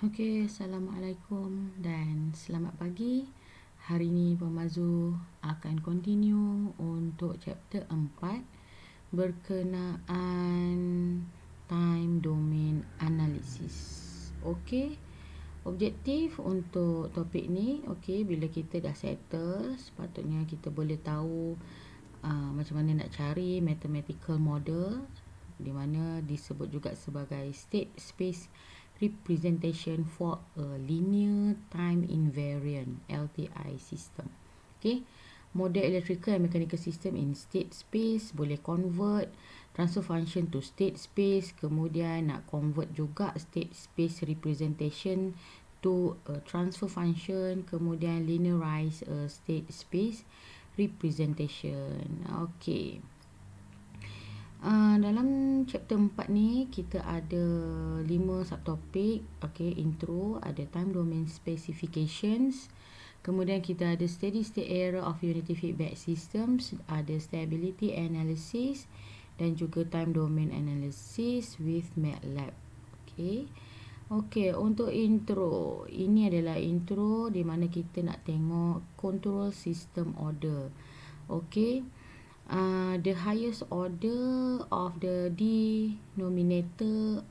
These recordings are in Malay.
Okey, Assalamualaikum dan selamat pagi. Hari ini Pemazu akan continue untuk chapter 4 berkenaan time domain analysis. Okey, objektif untuk topik ni, okey, bila kita dah settle, sepatutnya kita boleh tahu macam mana nak cari mathematical model di mana disebut juga sebagai state space representation for a linear time invariant LTI system. Okay, model electrical and mechanical system in state space boleh convert transfer function to state space, kemudian nak convert juga state space representation to a transfer function, kemudian linearize a state space representation. Okay. Dalam chapter 4 ni kita ada 5 subtopik. Okay, intro, ada time domain specifications, kemudian kita ada steady state error of unity feedback systems, ada stability analysis dan juga time domain analysis with MATLAB. Okay. Okay, untuk intro, ini adalah intro di mana kita nak tengok control system order. Okay. The highest order of the denominator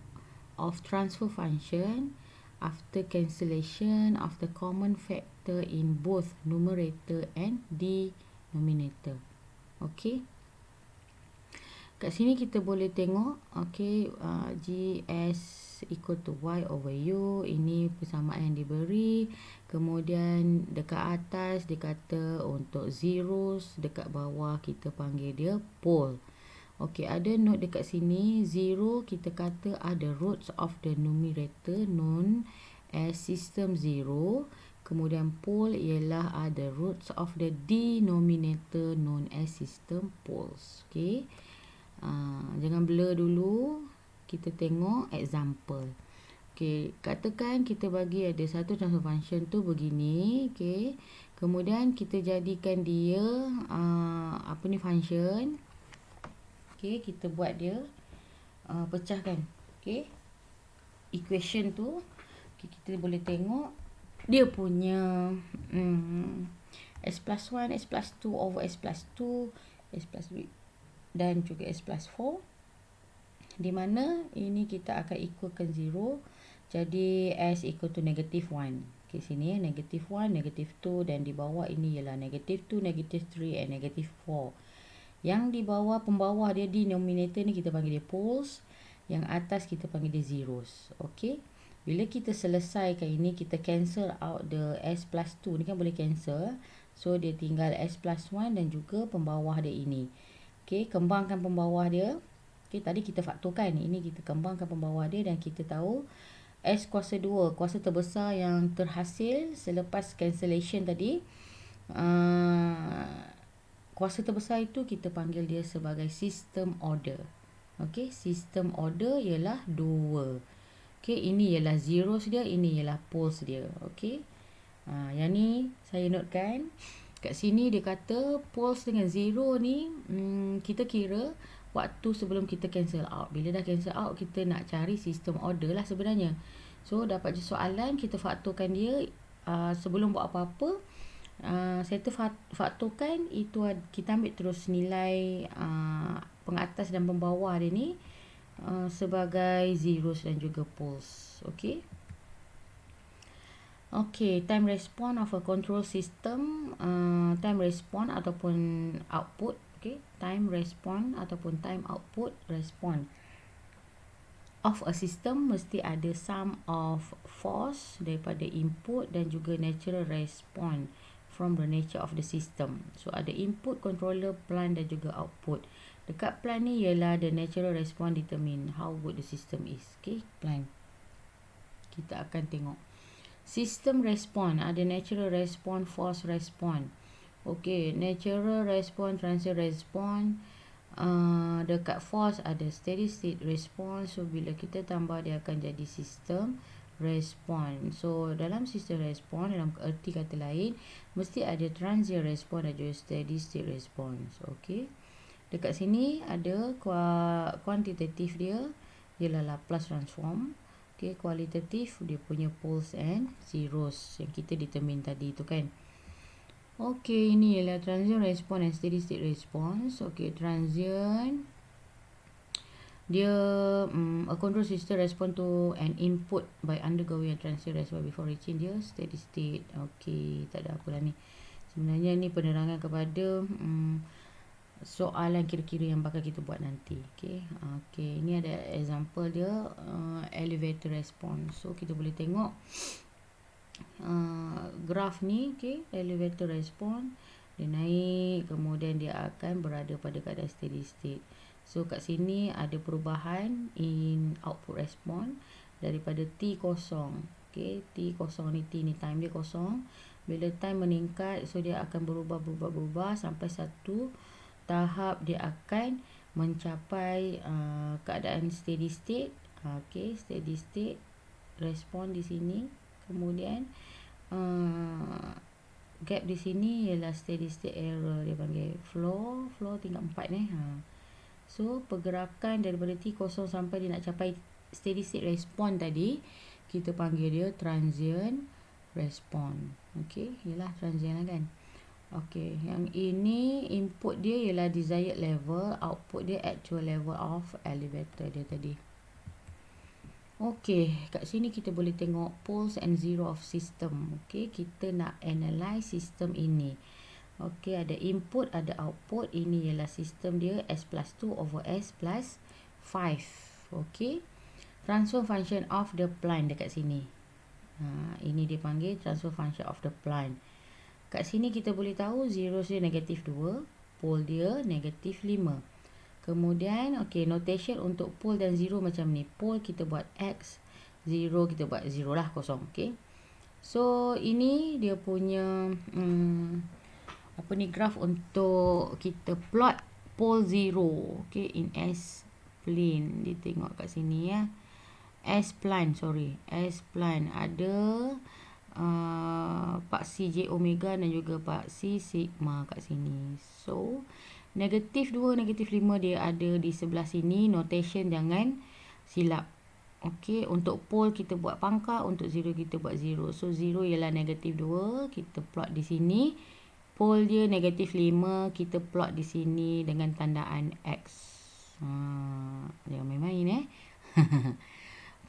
of transfer function after cancellation of the common factor in both numerator and denominator. Okay. Kat sini kita boleh tengok, okay, GS equal to Y over U. Ini persamaan yang diberi. Kemudian dekat atas dia kata untuk zeros, dekat bawah kita panggil dia pole. Okay, ada note dekat sini. Zero kita kata ada roots of the numerator known as system zero. Kemudian pole ialah ada roots of the denominator known as system poles. Okay. Jangan blur dulu. Kita tengok example. Okay, katakan kita bagi ada satu transfer function tu begini. Okay, kemudian kita jadikan dia function. Okay, kita buat dia pecahkan. Okay, equation tu. Okay, kita boleh tengok dia punya S plus 1, S plus 2 over S plus 2, S plus 3 dan juga S plus 4, di mana ini kita akan equalkan 0. Jadi S equal to negative 1. Okay, sini negative 1, negative 2 dan di bawah ini ialah negative 2, negative 3 and negative 4. Yang di bawah pembawah dia denominator ni kita panggil dia poles, yang atas kita panggil dia zeros. Okay, bila kita selesaikan ini, kita cancel out the S plus 2 ni, kan boleh cancel. So dia tinggal S plus 1 dan juga pembawah dia ini. Okay, kembangkan pembawah dia. Okay, tadi kita faktorkan, ini kita kembangkan pembawah dia dan kita tahu S kuasa 2, kuasa terbesar yang terhasil selepas cancellation tadi. Kuasa terbesar itu kita panggil dia sebagai system order. Okay, system order ialah 2. Okay, ini ialah zeros dia, ini ialah poles dia. Okay, yang ni saya notekan. Kat sini dia kata poles dengan zero ni kita kira waktu sebelum kita cancel out. Bila dah cancel out, kita nak cari sistem order lah sebenarnya. So dapat je soalan, kita faktorkan dia. Sebelum buat apa-apa, saya faktorkan itu, kita ambil terus nilai pengatas dan pembawah dia ni sebagai zeros dan juga poles. Okay. Okay, time response of a control system, time response ataupun output. Okay, time response ataupun time output response of a system mesti ada sum of force daripada input dan juga natural response from the nature of the system. So ada input, controller, plant dan juga output. Dekat plant ni ialah the natural response determine how good the system is. Okay, plant. Kita akan tengok. System response, ada natural response, force response. Okay, natural response, transient response. Dekat force ada steady state response. So bila kita tambah, dia akan jadi system response. So dalam system response, dalam erti kata lain, mesti ada transient response dan juga steady state response. Okay, dekat sini ada kuantitatif dia ialah Laplace transform. Okay, kualitatif dia punya poles and zeros yang kita determine tadi tu kan. Okay, ini ialah transient response and steady state response. Okay, transient dia a control system respond to an input by undergoing a transient response before reaching dia steady state. Okay, tak ada apa lah ni. Sebenarnya ni penerangan kepada soalan kira-kira yang bakal kita buat nanti. Okay, ini ada example dia elevator response. So kita boleh tengok graf ni. Okay, elevator response dia naik, kemudian dia akan berada pada keadaan steady state. So kat sini ada perubahan in output response daripada T kosong. Okay, T kosang ni, T ni time dia kosong. Bila time meningkat, so dia akan berubah sampai satu tahap dia akan mencapai keadaan steady state. Okay, steady state respon di sini. Kemudian gap di sini ialah steady state error, dia panggil flow tingkat 4 ni. So pergerakan daripada T0 sampai dia nak capai steady state respon tadi, kita panggil dia transient respon. Okay, ialah transient lah kan. Okay, yang ini input dia ialah desired level, output dia actual level of elevator dia tadi. Okay, kat sini kita boleh tengok poles and zero of system. Okay, kita nak analyze sistem ini. Okay, ada input, ada output. Ini ialah sistem dia S plus 2 over S plus 5. Okay, transfer function of the plant dekat sini. Ini dia panggil transfer function of the plant. Kat sini kita boleh tahu zeros dia negatif 2, pole dia negatif 5. Kemudian, okay, notation untuk pole dan zero macam ni. Pole kita buat X, zero kita buat 0 lah, kosong. Okay. So, ini dia punya apa ni, graf untuk kita plot pole 0. Okay, in S plane. Dia tengok kat sini ya. S plane ada Pak C J omega dan juga Pak C sigma kat sini. So, negatif 2, negatif 5 dia ada di sebelah sini. Notation jangan silap. Okey, untuk pole kita buat pangkal, untuk 0 kita buat 0. So, 0 ialah negatif 2, kita plot di sini. Pole dia negatif 5, kita plot di sini dengan tandaan X. Jangan main-main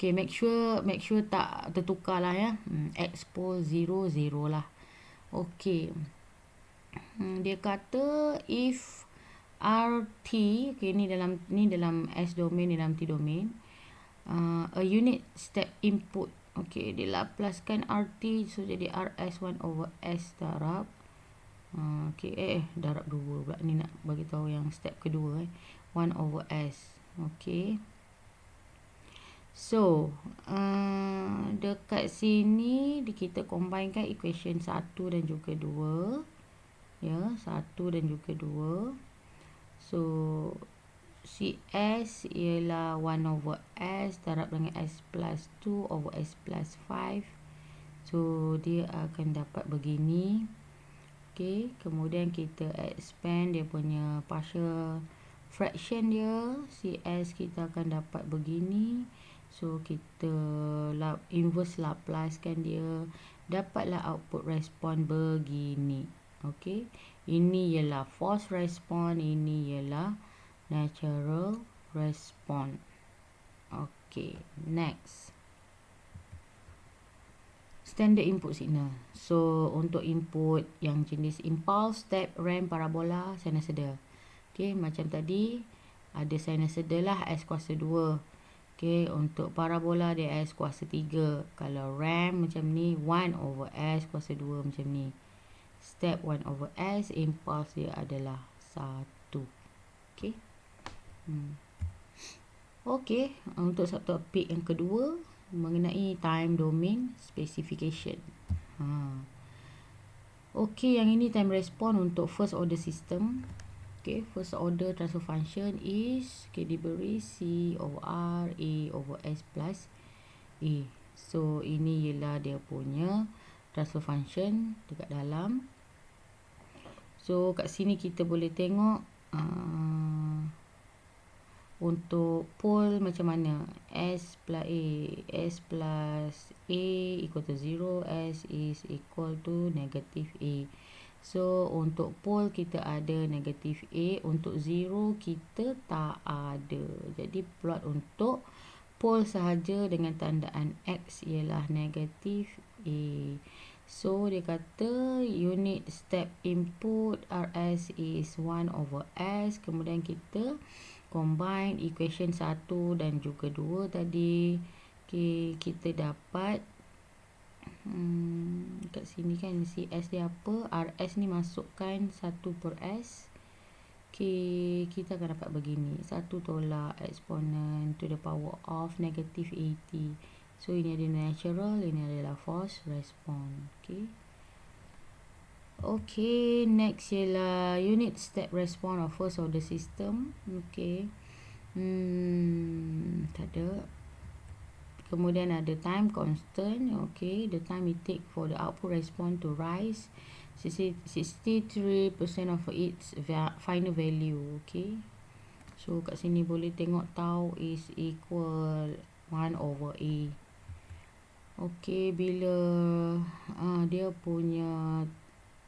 Okay, make sure tak tertukar lah ya. X pole 0, 0 lah. Okay. Dia kata if RT, okay, ni dalam S domain, ni dalam T domain. A unit step input. Okay, dia laplaskan RT, so jadi RS1 over S darab. Okay, darab 2 pula. Ni nak bagi tahu yang step kedua 1 over S. Okay. So, dekat sini kita combinekan equation 1 dan juga 2. Ya, 1 dan juga 2. So, CS ialah 1 over S darab dengan S plus 2 over S plus 5. So, dia akan dapat begini. Okay, kemudian kita expand dia punya partial fraction dia. CS kita akan dapat begini. So, kita inverse Laplace kan dia. Dapatlah output respon begini. Okay. Ini ialah force response. Ini ialah natural response. Okay. Next. Standard input signal. So, untuk input yang jenis impulse, step, ramp, parabola, sinusoidal. Okay. Macam tadi, ada sinusoidal lah S kuasa 2. Okay, untuk parabola dia S kuasa 3. Kalau ramp macam ni, 1 over S kuasa 2 macam ni. Step 1 over S, impulse dia adalah 1. Okay. Okay, untuk subtopik yang kedua, mengenai time domain specification. Okay, yang ini time response untuk first order system. Okay, first order transfer function is diberi C over R, A over S plus A. So, ini ialah dia punya transfer function dekat dalam. So, kat sini kita boleh tengok Untuk pole macam mana? S plus A equal to 0, S is equal to negative A. So untuk pole kita ada negative A, untuk 0 kita tak ada. Jadi plot untuk pole sahaja dengan tandaan X ialah negative A. So dia kata unit step input RS is 1 over S. Kemudian kita combine equation 1 dan juga 2 tadi. Okay, kita dapat kat sini kan CS dia apa? RS ni masukkan 1 per S. Okay, kita akan dapat begini. 1 tolak exponent to the power of negative 80. So ini adalah natural, ini adalah force response. Okay, next ialah unit step response of first order system. Okay. Tak ada. Kemudian ada time constant. Okay, the time it take for the output response to rise 63% of its final value. Okay. So kat sini boleh tengok tau is equal 1 over A. Okay, bila dia punya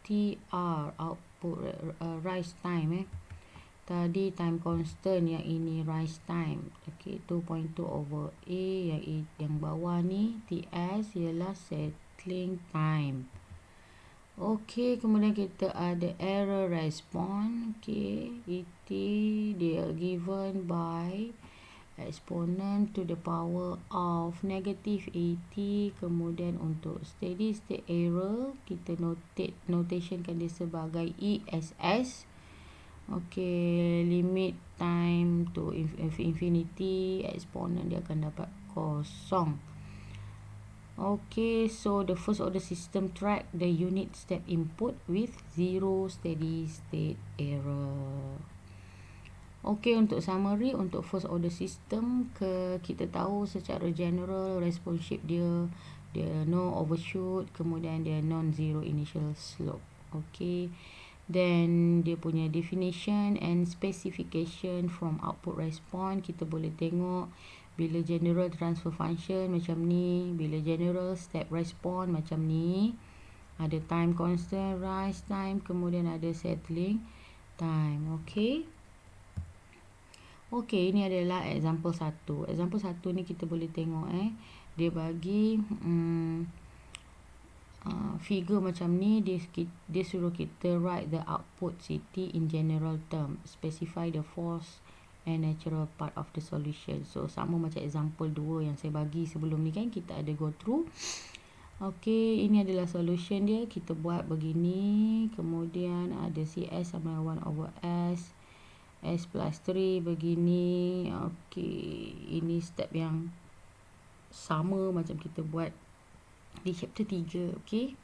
TR output rise time tadi time constant, yang ini rise time. Okay, 2.2 over A, yang bawah ni TS ialah settling time. Okay, kemudian kita ada error response. Okay, ET dia given by exponent to the power of negative 80. Kemudian untuk steady state error kita notationkan dia sebagai ESS. Okay, limit time to infinity, exponent dia akan dapat kosong. Okay, so the first order system track the unit step input with 0 steady state error. Okay, untuk summary, untuk first order system kita tahu secara general response shape dia no overshoot, kemudian dia non-zero initial slope. Okay, then dia punya definition and specification from output response kita boleh tengok bila general transfer function macam ni, bila general step response macam ni, ada time constant, rise time, kemudian ada settling time. Okay. Okay, ini adalah example 1. Example 1 ni kita boleh tengok dia bagi figure macam ni, dia suruh kita write the output CT in general term, specify the force and natural part of the solution. So sama macam example 2 yang saya bagi sebelum ni kan, kita ada go through. Okay, ini adalah solution dia. Kita buat begini, kemudian ada CS sama 1 over S, S plus 3 begini. Okay, ini step yang sama macam kita buat di chapter 3. Okay.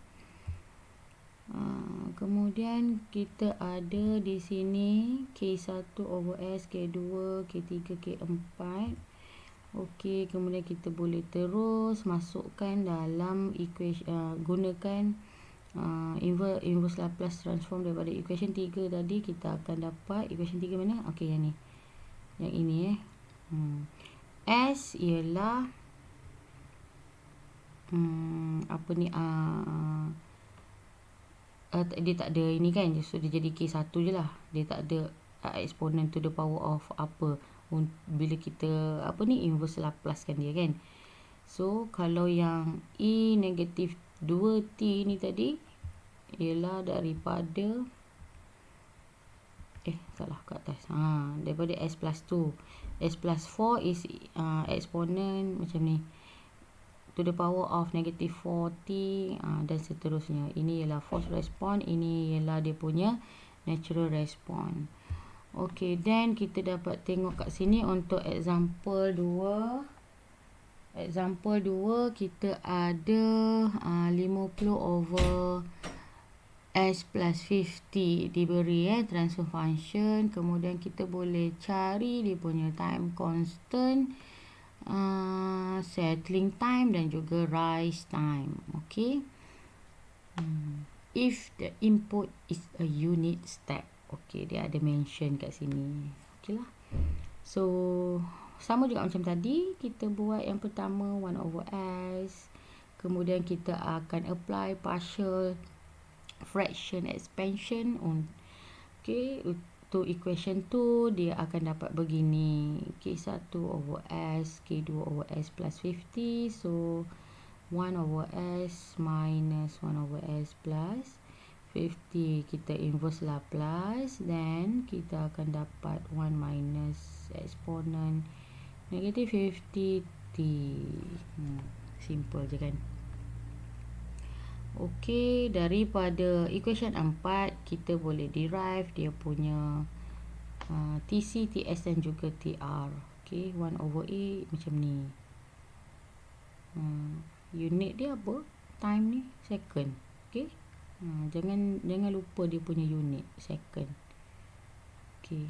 Kemudian kita ada di sini K1 over S, K2, K3, K4. Okay, kemudian kita boleh terus masukkan dalam equation, gunakan inverse Laplace transform daripada equation 3 tadi. Kita akan dapat equation 3 mana? Okay, yang ni, yang ini S ialah apa ni, dia tak ada ini kan, so dia jadi K1 je lah. Dia tak ada exponent to the power of apa bila kita apa ni inverse Laplace kan dia kan. So kalau yang E negatif 2T ni tadi ialah daripada salah kat atas, daripada S plus 2. S plus 4 is exponent macam ni to the power of negative 4T, dan seterusnya. Ini ialah force response, ini ialah dia punya natural response. Okay, then kita dapat tengok kat sini untuk example 2. Example 2 kita ada 50 over S plus 50 diberi transfer function. Kemudian kita boleh cari dia punya time constant, settling time dan juga rise time. Okay. If the input is a unit step. Okay, dia ada mention kat sini. Okay lah. So sama juga macam tadi, kita buat yang pertama 1/s. Kemudian kita akan apply partial fraction expansion okay, untuk equation tu dia akan dapat begini. K1/s, K2/s plus 50. So 1/s minus 1/s plus 50, kita inverse Laplace, then kita akan dapat 1 minus exponent negative 50t. Simple je kan. Okey, daripada equation 4 kita boleh derive dia punya TC, TS dan juga TR. Okey, 1/A macam ni. Unit dia apa? Time ni second. Okey. Jangan lupa dia punya unit second. Okey.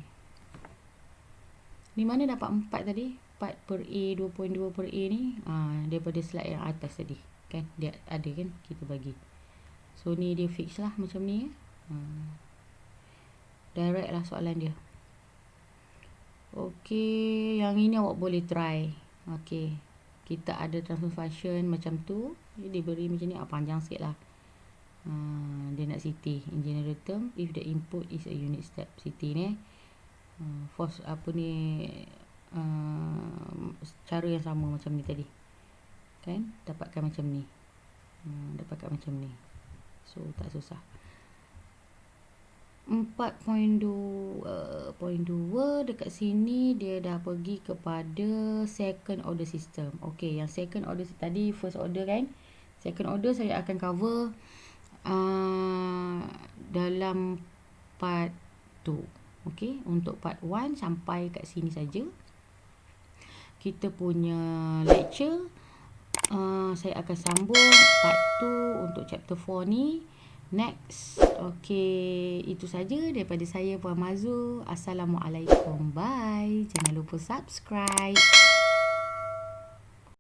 Di mana dapat 4 tadi? 4 per A, 2.2 per A ni daripada slide yang atas tadi kan, dia ada kan, kita bagi. So ni dia fix lah macam ni. Direct lah soalan dia. Okey, yang ini awak boleh try. Okey, kita ada transfer function macam tu, dia diberi macam ni, panjang sikit lah. Dia nak CT in general term if the input is a unit step. CT ni force apa ni, cara yang sama macam ni tadi kan, dapatkan macam ni. Dapatkan macam ni, so tak susah. 4.2 dekat sini dia dah pergi kepada second order system. Okey, yang second order tadi first order kan, second order saya akan cover dalam part 2. Okey, untuk part 1 sampai kat sini saja kita punya lecture. Saya akan sambung part 2 untuk chapter 4 ni next. Okey, itu saja daripada saya, Puan Mazu. Assalamualaikum, bye. Jangan lupa subscribe.